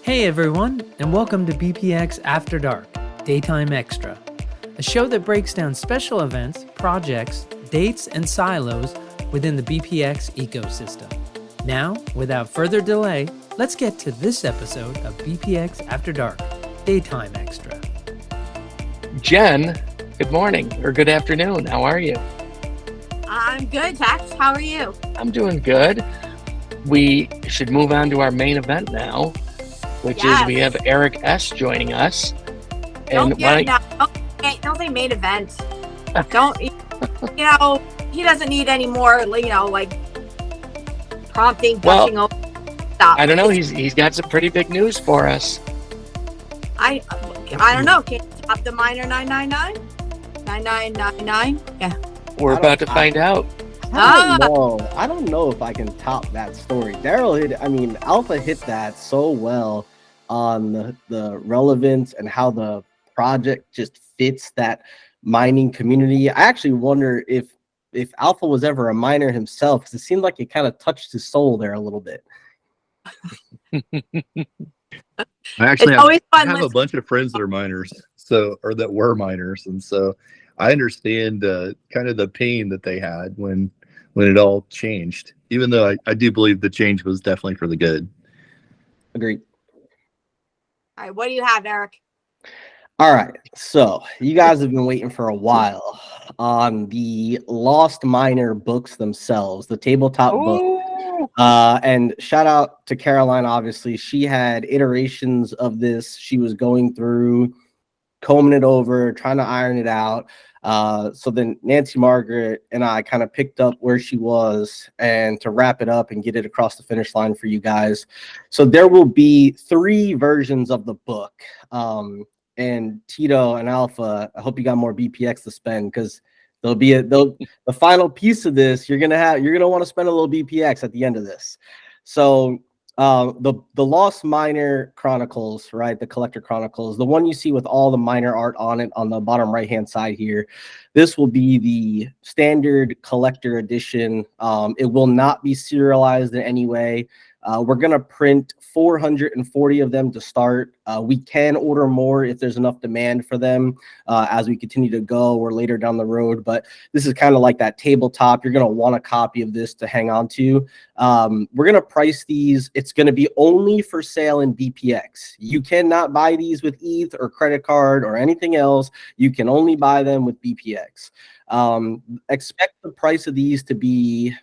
Hey everyone, and welcome to BPX After Dark, Daytime Extra, a show that breaks down special events, projects, dates, and silos within the BPX ecosystem. Now, without further delay, let's get to this episode of BPX After Dark, Daytime Extra. Jen, good morning or good afternoon. How are you? I'm good, Tex. How are you? I'm doing good. We should move on to our main event now, which is we have Eric S. joining us. And don't say main event. Don't, he doesn't need any more, prompting, gushing over. Stop. I don't know. He's got some pretty big news for us. I don't know. Can you top the minor 999? 9999? Yeah. We're about to find out. I don't know if I can top that story. Alpha hit that so well on the relevance and how the project just fits that mining community. I actually wonder if Alpha was ever a miner himself, because it seemed like it kind of touched his soul there a little bit. I actually have a bunch of friends that are miners, or that were miners, and so I understand kind of the pain that they had when it all changed, even though I do believe the change was definitely for the good. Agreed. All right, what do you have, Eric? All right, so you guys have been waiting for a while on the Lost Miner books themselves, the tabletop book. And shout out to Caroline, obviously. She had iterations of this. She was going through, combing it over, trying to iron it out. So then Nancy Margaret and I kind of picked up where she was and to wrap it up and get it across the finish line for you guys. So there will be 3 versions of the book. And Tito and Alpha, I hope you got more BPX to spend, because the final piece of this, you're gonna want to spend a little BPX at the end of this. So the Lost Miner Chronicles, right? The Collector Chronicles, the one you see with all the miner art on it on the bottom right hand side here. This will be the standard collector edition. It will not be serialized in any way. We're gonna print 440 of them to start. We can order more if there's enough demand for them as we continue to go or later down the road. But this is kind of like that tabletop. You're gonna want a copy of this to hang on to. We're gonna price these. It's gonna be only for sale in BPX. You cannot buy these with ETH or credit card or anything else. You can only buy them with BPX. Expect the price of these to be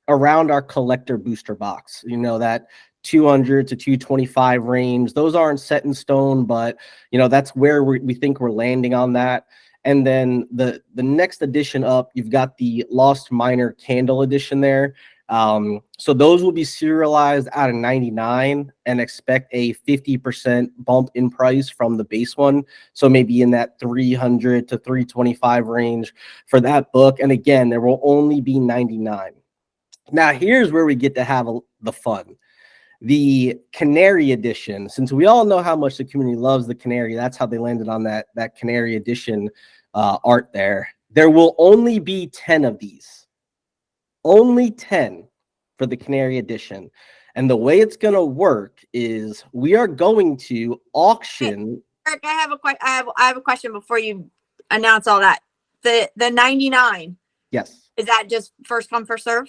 around our collector booster box, that 200 to 225 range. Those aren't set in stone, but that's where we think we're landing on that. And then the next edition up, you've got the Lost Miner Candle edition there. So those will be serialized out of 99 and expect a 50% bump in price from the base one. So maybe in that 300 to 325 range for that book. And again, there will only be 99. Now, here's where we get to have the fun. The Canary edition, since we all know how much the community loves the Canary, that's how they landed on that Canary edition art there. There will only be 10 of these. Only 10 for the Canary edition. And the way it's going to work is we are going to auction. Hey, Eric, I have a question before you announce all that. The 99. Yes. Is that just first come, first serve?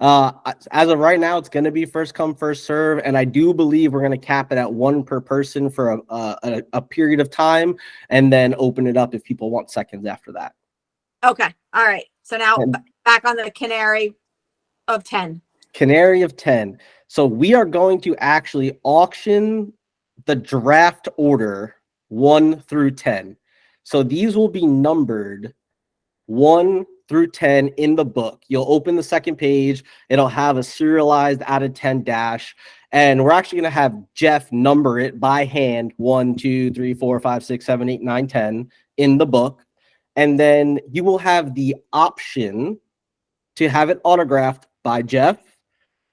As of right now, it's going to be first come, first serve, and I do believe we're going to cap it at 1 per person for a period of time, and then open it up if people want seconds after that. Okay, all right. So now back on the Canary of 10. Canary of 10. So we are going to actually auction the draft order 1 through 10. So these will be numbered 1 through 10 in the book. You'll open the second page. It'll have a serialized out of 10 dash. And we're actually going to have Jeff number it by hand 1, 2, 3, 4, 5, 6, 7, 8, 9, 10 in the book. And then you will have the option to have it autographed by Jeff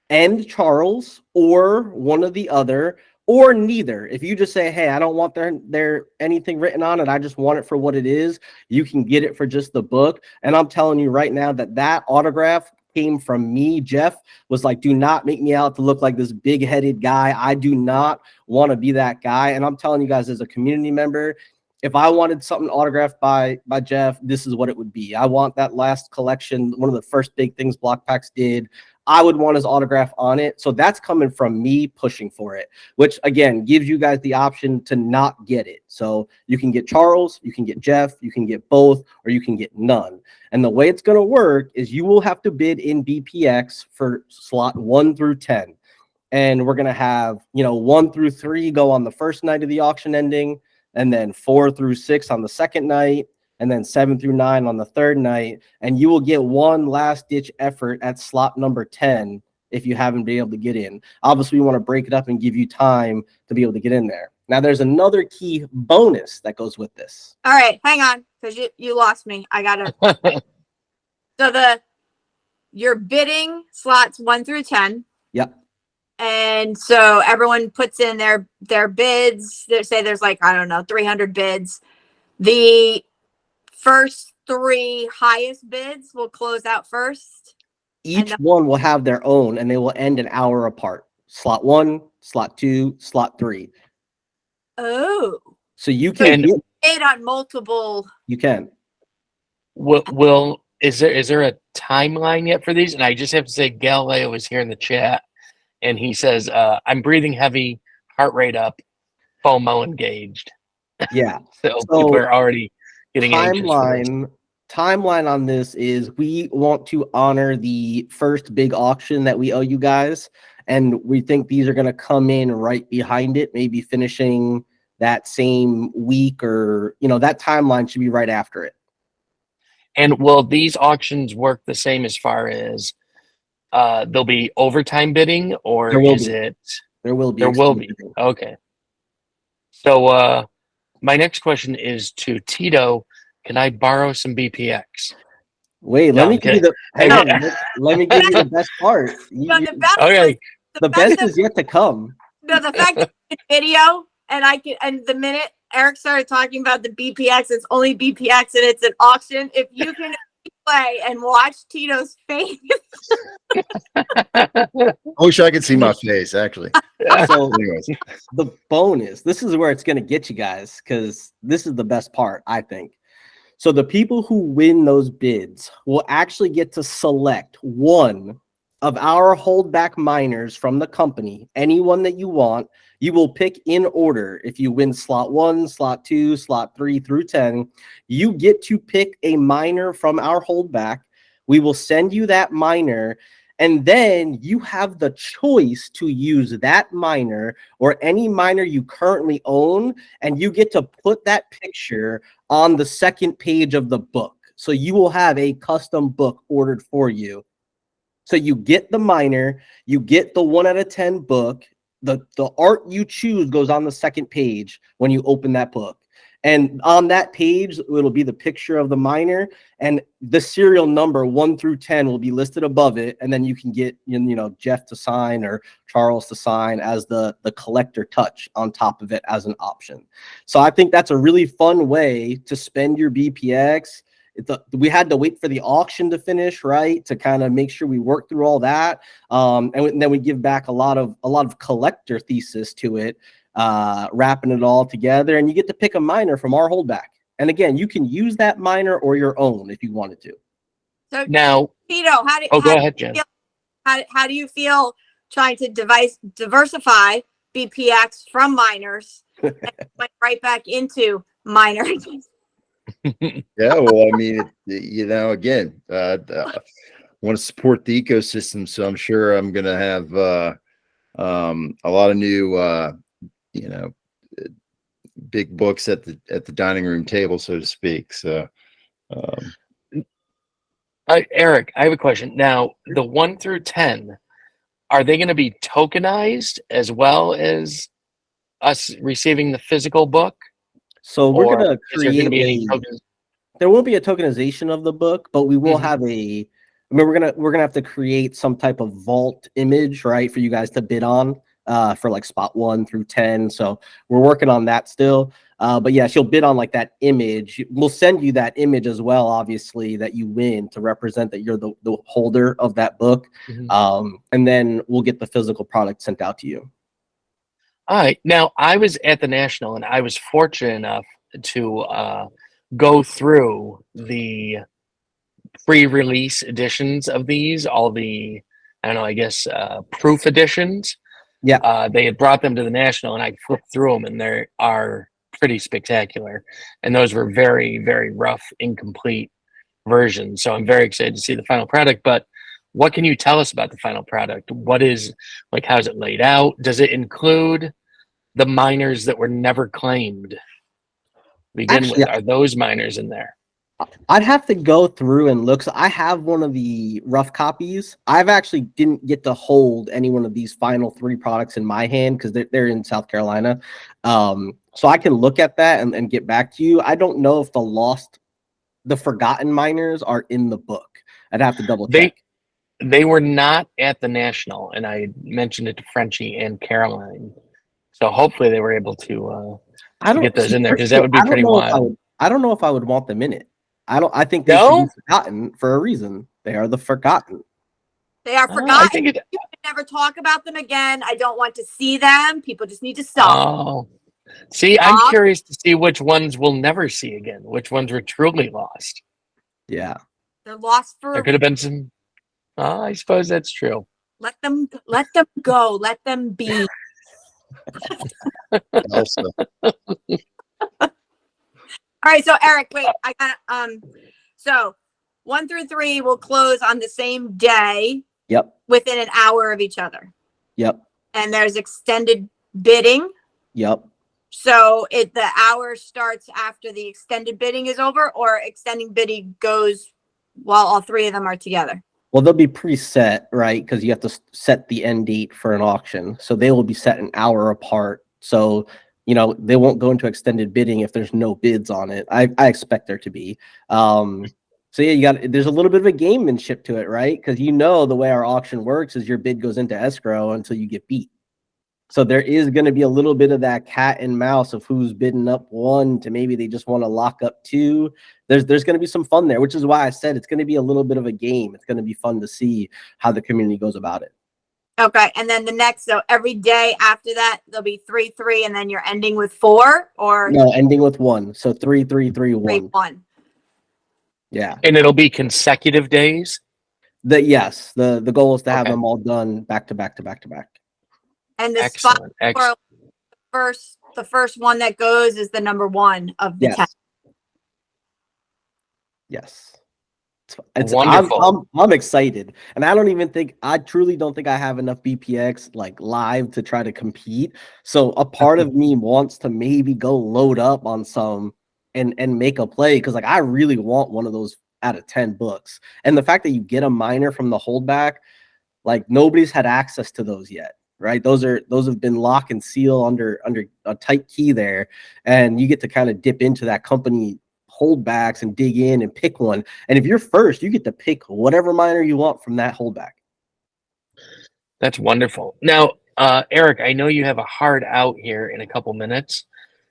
and Charles or one of the other, or neither. If you just say, hey, I don't want there anything written on it, I just want it for what it is, you can get it for just the book. And I'm telling you right now that autograph came from me. Jeff was like, do not make me out to look like this big-headed guy. I do not want to be that guy. And I'm telling you guys, as a community member, if I wanted something autographed by Jeff, this is what it would be. I want that last collection, one of the first big things Blokpax did. I would want his autograph on it. So that's coming from me pushing for it, which again gives you guys the option to not get it. So you can get Charles, you can get Jeff, you can get both, or you can get none. And the way it's going to work is you will have to bid in BPX for slot 1 through 10. And we're going to have, 1 through 3 go on the first night of the auction ending, and then 4 through 6 on the second night, and then 7 through 9 on the third night. And you will get one last ditch effort at slot number 10 if you haven't been able to get in. Obviously, we want to break it up and give you time to be able to get in there. Now, there's another key bonus that goes with this. All right, hang on, because you lost me. I got to. So you're bidding slots 1 through 10. Yep. And so everyone puts in their bids. They say there's 300 bids. The first 3 highest bids will close out first. Each one will have their own, and they will end an hour apart. Slot 1, slot 2, slot 3. Oh. So you can bid on multiple. You can. Is there a timeline yet for these? And I just have to say, Galileo is here in the chat. And he says, I'm breathing heavy, heart rate up, FOMO engaged. Yeah. so we're already getting timeline on this is we want to honor the first big auction that we owe you guys. And we think these are going to come in right behind it, maybe finishing that same week, or, that timeline should be right after it. And will these auctions work the same as far as there'll be overtime bidding, or There will be. There will be. Okay. So my next question is to Tito. Can I borrow some BPX? Wait, let me give you the best part. The best is yet to come. No, the fact that it's video and the minute Eric started talking about the BPX, it's only BPX and it's an auction. If you can play and watch Tito's face. I wish I could see my face, actually. So anyways, the bonus, this is where it's going to get you guys, because this is the best part, I think. So the people who win those bids will actually get to select one of our holdback miners from the company, anyone that you want. You will pick in order. If you win slot 1, slot 2, slot 3 through 10, you get to pick a miner from our holdback. We will send you that miner, and then you have the choice to use that miner or any miner you currently own, and you get to put that picture on the second page of the book. So you will have a custom book ordered for you. So you get the miner, you get the 1 out of 10 book. The art you choose goes on the second page when you open that book. And on that page, it'll be the picture of the miner, and the serial number 1 through 10 will be listed above it. And then you can get, Jeff to sign or Charles to sign as the collector touch on top of it as an option. So I think that's a really fun way to spend your BPX. We had to wait for the auction to finish, right, to kind of make sure we work through all that, and then we give back a lot of collector thesis to it, wrapping it all together, and you get to pick a miner from our holdback. And again, you can use that miner or your own if you wanted to. So now, Tito, go ahead, Jen. How do you feel trying to diversify BPX from miners and went right back into miners? Yeah, well, I mean, again, I want to support the ecosystem, so I'm sure I'm going to have a lot of new, big books at the dining room table, so to speak. So, Eric, I have a question. Now, the 1 through 10, are they going to be tokenized as well as us receiving the physical book? So we're going to create there won't be a tokenization of the book, but we will have we're going to have to create some type of vault image, right, for you guys to bid on. for like spot 1 through 10. So we're working on that still. But yeah, she'll bid on like that image. We'll send you that image as well, obviously, that you win to represent that you're the holder of that book. And then we'll get the physical product sent out to you. All right. Now, I was at the National, and I was fortunate enough to go through the pre-release editions of these, all the, I don't know, I guess proof editions. Yeah. They had brought them to the National, and I flipped through them, and they are pretty spectacular. And those were very, very rough, incomplete versions. So I'm very excited to see the final product. But what can you tell us about the final product? What is, like, how's it laid out? Does it include the miners that were never claimed to begin with? Are those miners in there? I'd have to go through and look. So I have one of the rough copies. I've actually didn't get to hold any one of these final 3 products in my hand because they're in South Carolina. So I can look at that and get back to you. I don't know if the forgotten miners are in the book. I'd have to double check. They were not at the National, and I mentioned it to Frenchie and Caroline. So hopefully they were able to get those in there, because that would be pretty wild. I don't know if I would want them in it. I think they should be forgotten for a reason. They are the forgotten. They are forgotten. You can never talk about them again. I don't want to see them. People just need to stop. Oh, see, I'm curious to see which ones we'll never see again. Which ones were truly lost. Yeah, they're lost for. There could have been some. I suppose that's true. Let them go. Let them be. Also. All right, so Eric, wait, I got so 1 through 3 will close on the same day. Yep. Within an hour of each other. Yep. And there's extended bidding. Yep. So the hour starts after the extended bidding is over, or extending bidding goes while all 3 of them are together. Well, they'll be preset, right? Because you have to set the end date for an auction. So they will be set an hour apart. So they won't go into extended bidding if there's no bids on it. I expect there to be. So yeah, there's a little bit of a gamemanship to it, right? Because the way our auction works is your bid goes into escrow until you get beat. So there is going to be a little bit of that cat and mouse of who's bidding up 1 to maybe they just want to lock up 2. There's going to be some fun there, which is why I said it's going to be a little bit of a game. It's going to be fun to see how the community goes about it. Okay, and then so every day after that there'll be 3, 3, and then you're ending with 4, or no, ending with 1. So 3, 3, 3, 1. 1. Yeah, and it'll be consecutive days. Yes, the goal is to have them all done back to back to back to back. And the spot for the first one that goes is the number 1 of the 10. Yes. It's wonderful. I'm excited, and I truly don't think I have enough BPX like live to try to compete. So a part of me wants to maybe go load up on some and make a play, because like I really want one of those out of 10 books. And the fact that you get a miner from the holdback, like nobody's had access to those yet, right? Those have been lock and seal under a tight key there, and you get to kind of dip into that company holdbacks and dig in and pick one. And if you're first, you get to pick whatever miner you want from that holdback. That's wonderful. Now, Eric, I know you have a hard out here in a couple minutes.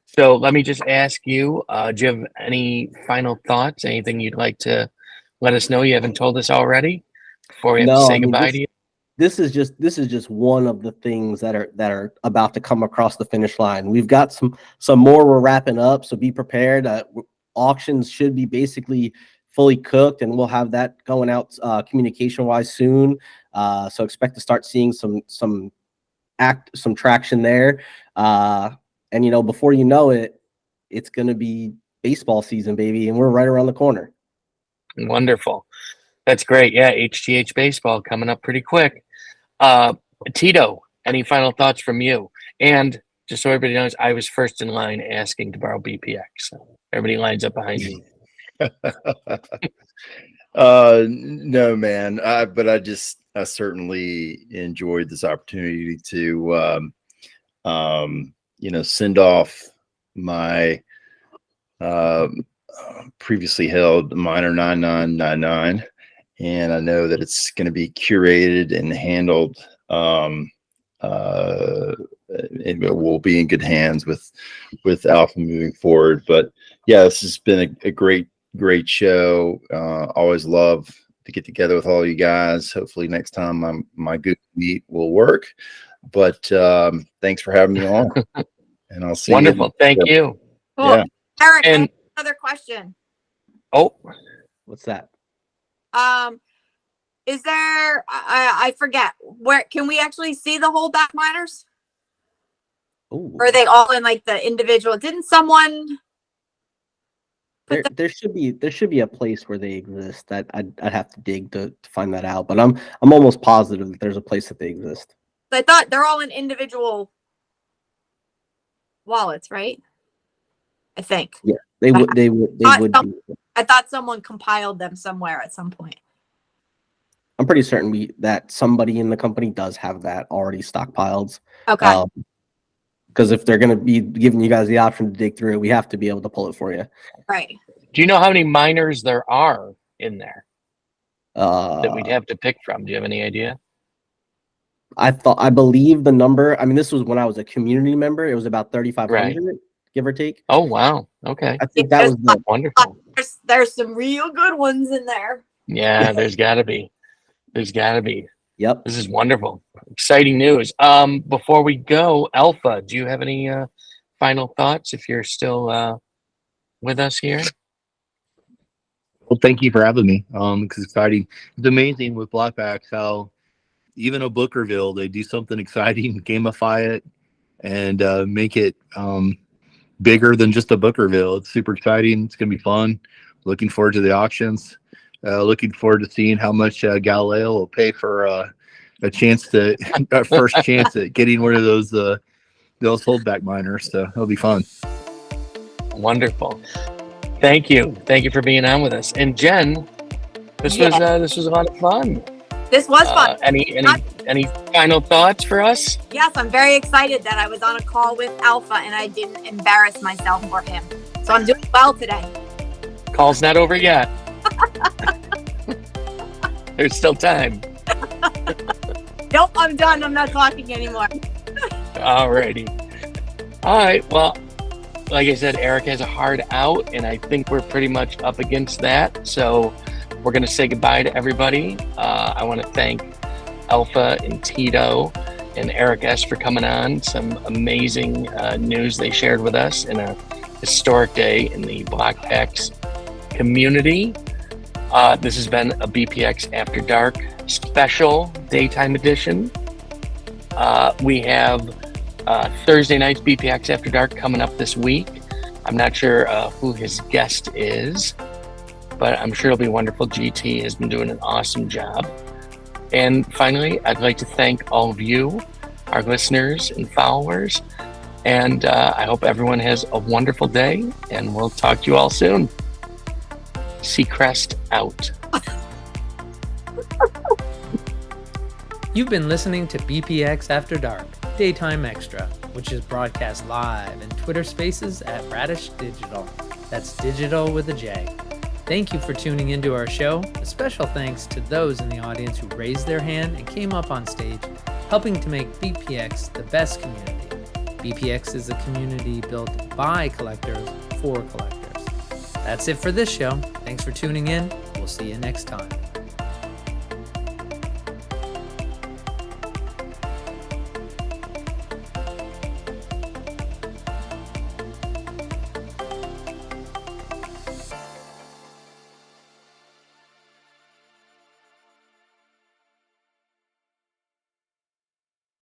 So let me just ask you, do you have any final thoughts? Anything you'd like to let us know you haven't told us already before we have to say goodbye to you? This is just one of the things that are about to come across the finish line. We've got some more we're wrapping up, so be prepared. Auctions should be basically fully cooked, and we'll have that going out communication wise soon. So expect to start seeing some traction there. And before you know it, it's going to be baseball season, baby, and we're right around the corner. Wonderful. That's great. Yeah, HTH baseball coming up pretty quick. Tito, any final thoughts from you? And just so everybody knows, I was first in line asking to borrow BPX. So everybody lines up behind me. No, man. But I certainly enjoyed this opportunity to, send off my previously held Miner 9999. And I know that it's going to be curated and handled we'll be in good hands with Alpha moving forward. But yeah, this has been a great show. Always love to get together with all you guys. Hopefully next time my Google Meet will work. But thanks for having me on, and I'll see Wonderful. you. Thank you. Cool. Yeah. Eric, And- another question. Oh, What's that? Is there, I forget, where can we actually see the whole back miners? Ooh. Or are they all in like the individual? Didn't someone? There should be a place where they exist. That I'd have to dig to find that out, but I'm almost positive that there's a place that they exist. I thought they're all in individual wallets, right? I think. Yeah, they would be. I thought someone compiled them somewhere at some point. I'm pretty certain that somebody in the company does have that already stockpiled. Okay. Because if they're going to be giving you guys the option to dig through it, we have to be able to pull it for you. Right. do you know how many miners there are in there that we'd Uh, have to pick from? Do you have any idea? I believe the number. I mean, this was when I was a community member. It was about 3,500, give or take. Oh, wow. Okay. I think that was the Wonderful. There's some real good ones in there. Yeah, there's got to be. There's got to be. Yep. This is wonderful. Exciting news. Before we go, Alpha, do you have any final thoughts if you're still with us here? Well, thank you for having me. It's exciting. It's amazing with Blokpax how even a book reveal, they do something exciting, gamify it, and make it bigger than just a book reveal. It's super exciting. It's going to be fun. Looking forward to the auctions. Looking forward to seeing how much Galileo will pay for a chance to a first chance at getting one of those holdback miners. So it'll be fun. Wonderful. Thank you. Thank you for being on with us. And Jen, this was a lot of fun. This was fun. Any final thoughts for us? Yes, I'm very excited that I was on a call with Alpha and I didn't embarrass myself or him. So I'm doing well today. Call's not over yet. There's still time. Nope, I'm done. I'm not talking anymore. Alrighty. All right. Well, like I said, Eric has a hard out, and I think we're pretty much up against that. So we're going to say goodbye to everybody. I want to thank Alpha and Tito and Eric S. for coming on. Some amazing news they shared with us in a historic day in the Blokpax community. This has been a BPX After Dark special daytime edition. We have Thursday night's BPX After Dark coming up this week. I'm not sure who his guest is, but I'm sure it'll be wonderful. GT has been doing an awesome job. And finally, I'd like to thank all of you, our listeners and followers. And I hope everyone has a wonderful day, and we'll talk to you all soon. Seacrest out. You've been listening to BPX After Dark, Daytime Extra, which is broadcast live in Twitter Spaces at Radish Digital. That's digital with a J. Thank you for tuning into our show. A special thanks to those in the audience who raised their hand and came up on stage, helping to make BPX the best community. BPX is a community built by collectors for collectors. That's it for this show. Thanks for tuning in. We'll see you next time.